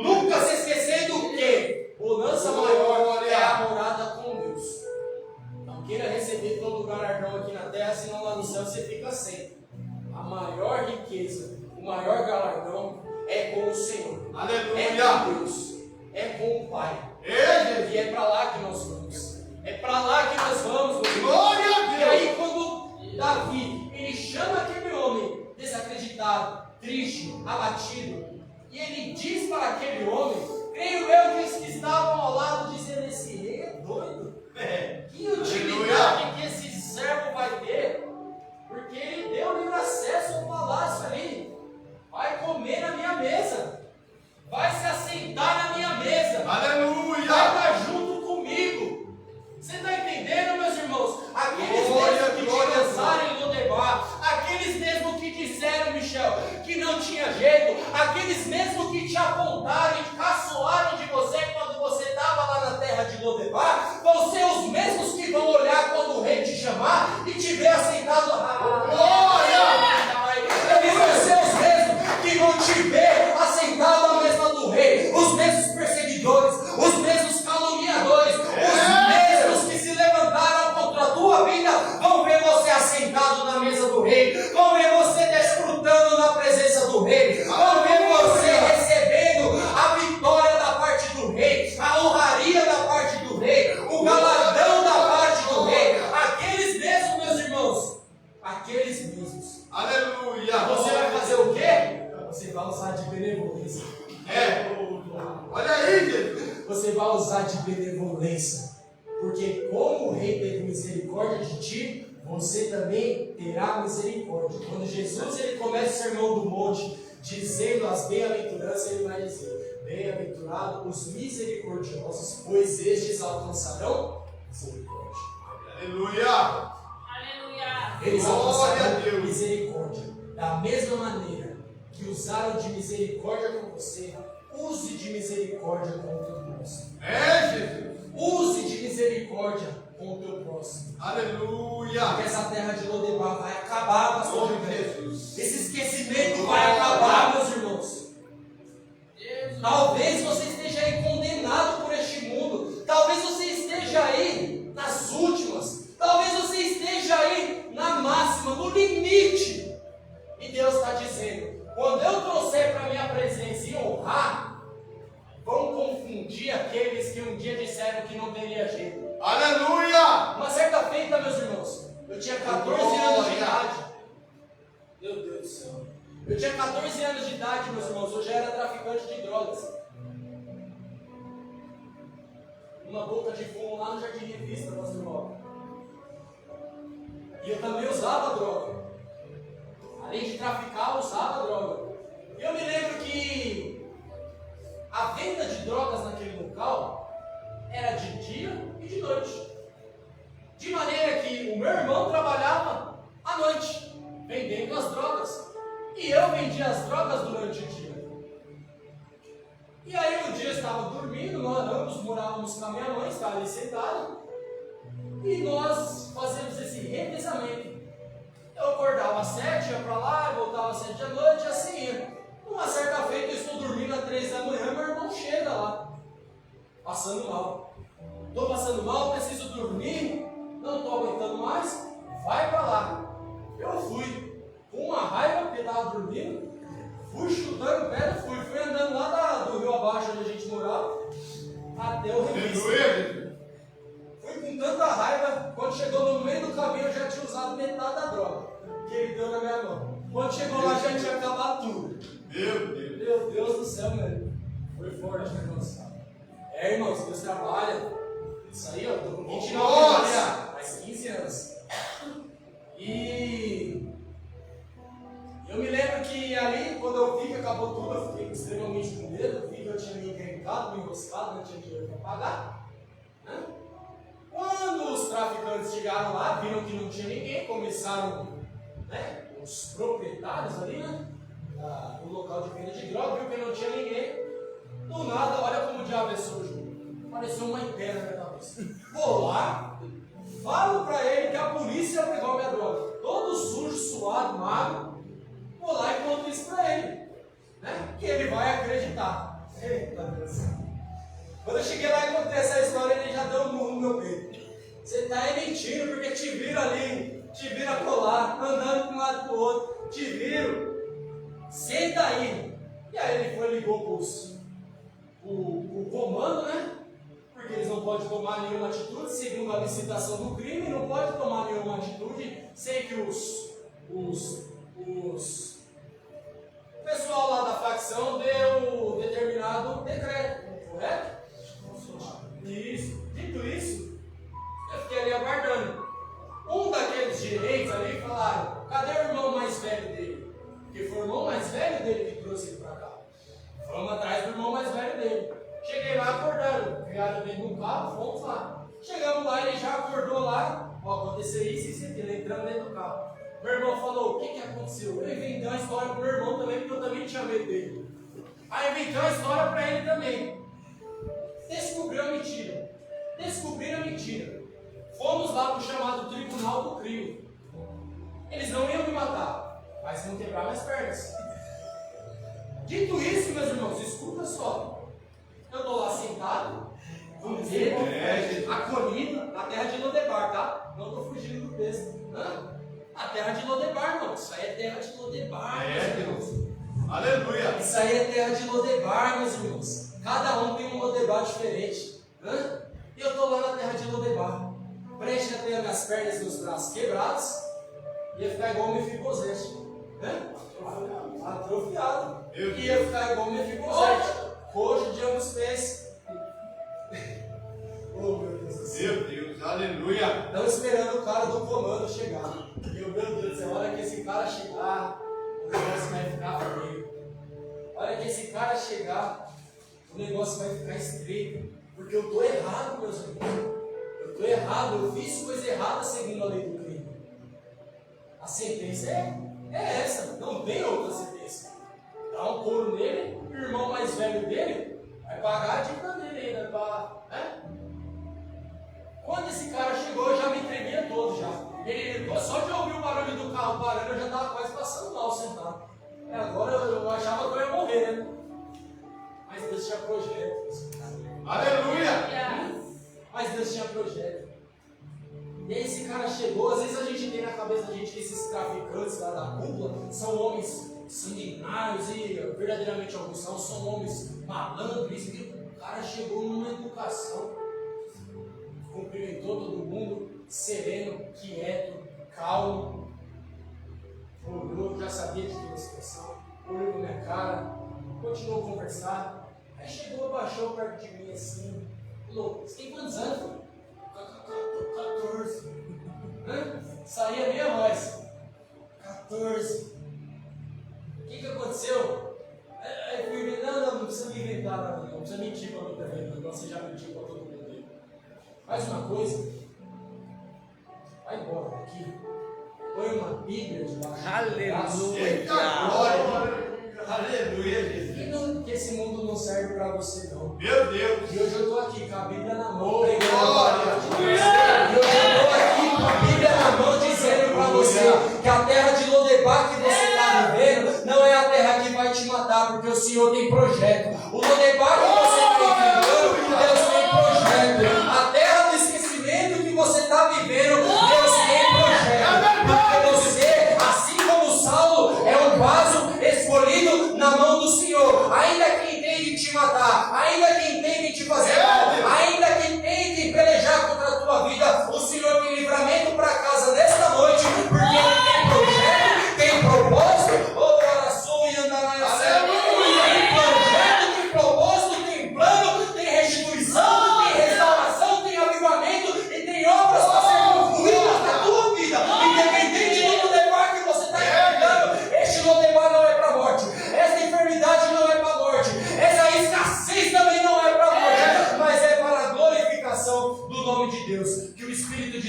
Nunca se esquecendo que bonança maior é a morada com Deus. Não queira receber todo galardão aqui na terra, senão lá no céu você fica sem. A maior riqueza, o maior galardão é com o Senhor. Aleluia. É com Deus, é com o Pai. E é para lá que nós vamos. É para lá que nós vamos. Glória a Deus. E aí quando Davi, ele chama aquele homem desacreditado, triste, abatido, e ele diz para aquele homem, creio eu que os que estavam ao lado dizendo: esse rei é doido. Que utilidade que esse servo vai ter? Porque ele deu livre acesso ao palácio ali. Vai comer na minha mesa. Vai se assentar na minha mesa. Aleluia. Vai estar junto comigo. Você está entendendo, meus irmãos? Aqueles Glória, mesmos que glória, te lançaram em Lodebar, aqueles mesmos que disseram, Michel, que não tinha jeito, aqueles mesmos que te apontaram e caçoaram de você quando você estava lá na terra de Lodebar, vão ser os mesmos que vão olhar quando o rei te chamar e te ver assentado. Eles vão ser os mesmos que vão te ver assentado à mesa do rei, os mesmos perseguidores, os mesmos caluniadores, os mesmos que se levantaram contra a tua vida, vão ver você assentado na mesa do rei, vão ver você desfrutando na presença do rei, vão ver você recebendo a vitória da parte do rei, a honraria da parte do rei, o galardão da parte do rei. Aqueles mesmos, meus irmãos, aqueles mesmos. Aleluia. Você vai fazer o quê? Você vai usar de benevolência. Olha aí, Jesus. Você vai usar de benevolência. Porque como o rei teve misericórdia de ti, você também terá misericórdia. Quando Jesus ele começa o sermão do monte, dizendo as bem-aventuranças, ele vai dizer: bem-aventurados os misericordiosos, pois estes alcançarão misericórdia. Aleluia. Eles Glória a alcançarão Deus. misericórdia. Da mesma maneira que usaram de misericórdia com você, use de misericórdia com o teu próximo. Jesus. Use de misericórdia com o teu próximo. Aleluia. Porque essa terra de Lodebar vai acabar, pastor Nome de Gilberto. Jesus. Esse esquecimento vai acabar, meus irmãos. Talvez você esteja aí condenado por este mundo. Talvez você esteja aí nas últimas. Talvez você esteja aí na máxima, no limite. E Deus está dizendo: quando eu trouxer para a minha presença e honrar, vão confundir aqueles que um dia disseram que não teria jeito. Aleluia. Uma certa feita, meus irmãos, eu tinha 14 anos de idade. Meu Deus do céu. Eu tinha 14 anos de idade, meus irmãos. Eu já era traficante de drogas. Uma boca de fumo lá no Jardim Revista, pastor Rob. E eu também usava droga. Além de traficar, eu usava droga. E eu me lembro que a venda de drogas naquele local era de dia e de noite. De maneira que o meu irmão trabalhava à noite, vendendo as drogas. E eu vendia as drogas durante o dia. E aí um dia eu estava dormindo, nós ambos morávamos com a minha mãe, estava ali sentado. E nós fazemos esse revezamento. Eu acordava às 7, ia para lá, voltava às 7 da noite, e assim ia. Uma certa feita eu estou dormindo às 3 da manhã, meu irmão chega lá, passando mal. Estou passando mal, preciso dormir, não estou aguentando mais, vai para lá. Eu fui, com uma raiva, porque estava dormindo, fui chutando pedra, fui andando lá do rio abaixo onde a gente morava, até o Revista. Fui com tanta raiva, quando chegou no meio do caminho eu já tinha usado metade da droga que ele deu na minha mão. Quando chegou lá já tinha acabado tudo. Meu Deus. Meu Deus do céu, velho. Foi forte a negócio. Irmãos, Deus trabalha. Isso aí, eu tô com 29 Nossa! anos já, faz 15 anos. E eu me lembro que ali, quando eu vi que acabou tudo, eu fiquei extremamente com medo. Eu vi que eu tinha me encrencado, me enroscado, não tinha dinheiro para pagar. Né? Quando os traficantes chegaram lá, viram que não tinha ninguém, começaram, né, os proprietários ali, né, do local de venda de droga, viu que não tinha ninguém. Do nada, olha como o diabo é sujo. Apareceu uma ideia na minha cabeça. Vou lá, falo pra ele que a polícia pegou minha droga. Todo sujo, suado, magro. Vou lá e conto isso pra ele. Né? Que ele vai acreditar. Eita Deus. Quando eu cheguei lá e contei essa história, ele já deu um murro no meu peito. Você tá aí mentindo porque te viram ali, te viram colar, andando de um lado pro outro. Te viram. Senta aí. E aí ele foi e ligou o comando, né? Porque eles não podem tomar nenhuma atitude, segundo a licitação do crime, não pode tomar nenhuma atitude sem que o pessoal lá da facção dê o determinado decreto, correto? Isso. Dito isso, eu fiquei ali aguardando. Um daqueles gerentes ali falaram: cadê o irmão mais velho dele? Porque foi o irmão mais velho dele que trouxe ele para cá. Vamos atrás do irmão mais velho dele. Cheguei lá acordando, criado dentro de um carro, fomos lá. Chegamos lá, ele já acordou lá. Ó, aconteceu isso, ele entrando dentro do carro. Meu irmão falou: o que aconteceu? Eu inventei uma história pro meu irmão também, porque eu também tinha medo dele. Aí inventei uma história para ele também. Descobriram a mentira. Fomos lá pro chamado Tribunal do Crime. Eles não iam me matar, mas iam quebrar minhas pernas. Dito isso, meus irmãos, escuta só. Eu estou lá sentado, com medo, acolhido, na terra de Lodebar, tá? Não estou fugindo do texto. A terra de Lodebar, irmão. Isso aí é terra de Lodebar, meus irmãos. Aleluia. Isso aí é terra de Lodebar, meus irmãos. Cada um tem um Lodebar diferente. E eu estou lá na terra de Lodebar. Prestes a ter minhas pernas e meus braços quebrados. Ia ficar igual o Mefibosete. Atrofiado. Ia ficar igual o Mefibosete. Coxo de ambos pés. Oh, meu Deus do céu. Meu Deus, aleluia. Estão esperando o cara do comando chegar. E eu, meu Deus do céu, olha que esse cara chegar, o negócio vai ficar feio. Olha que esse cara chegar, o negócio vai ficar estreito. Porque eu estou errado, meus amigos. Eu estou errado, eu fiz coisa errada seguindo a lei do crime. A sentença é essa, não tem outra sentença. Dá um couro nele, o irmão mais velho dele vai pagar a dívida dele ainda. Quando esse cara chegou, eu já me tremia todo já. Só de ouvir o barulho do carro parando, eu já estava quase passando mal sentado. Agora eu achava que eu ia morrer, né? Mas Deus tinha projeto. Aleluia. Mas Deus tinha projeto. E aí esse cara chegou, às vezes a gente tem na cabeça da gente que esses traficantes lá da cúpula são homens sanguinários e verdadeiramente alguns são homens malandros. E o cara chegou numa educação, cumprimentou todo mundo, sereno, quieto, calmo. Olhou, já sabia de toda a situação, olhou na minha cara, continuou a conversar. Aí chegou, baixou perto de mim assim, falou: você tem quantos anos, filho? 14. Saía a minha voz. 14. O que aconteceu? Aí eu falei: não precisa me inventar nada, não precisa mentir para mim também, não. Você já mentiu para todo mundo aí. Faz uma coisa, vai embora daqui, põe uma Bíblia debaixo. Aleluia. Eita glória. Aleluia, Jesus. Que esse mundo não serve para você, não. Meu Deus. E hoje eu estou aqui com a Bíblia na mão, Oh, pregando a glória. palavra de Deus. E hoje eu estou aqui com a Bíblia na mão, dizendo para você que a terra de Lodebar que você está vivendo não é a terra que vai te matar, porque o Senhor tem projeto. O Lodebar que você está vivendo, Deus tem projeto. A terra do esquecimento que você está vivendo, Deus tem projeto. Porque você, assim como Saulo, é um vaso escolhido na mão do Senhor. Ainda que tente te matar, ainda que tente te fazer mal, ainda que tente pelejar contra a tua vida, o Senhor tem livramento para casa nesta noite, porque Ele tem projeto, tem propósito. Oração e andará. Tem projeto, tem propósito, tem plano, tem restituição.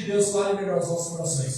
Deus fale melhor aos nossos corações.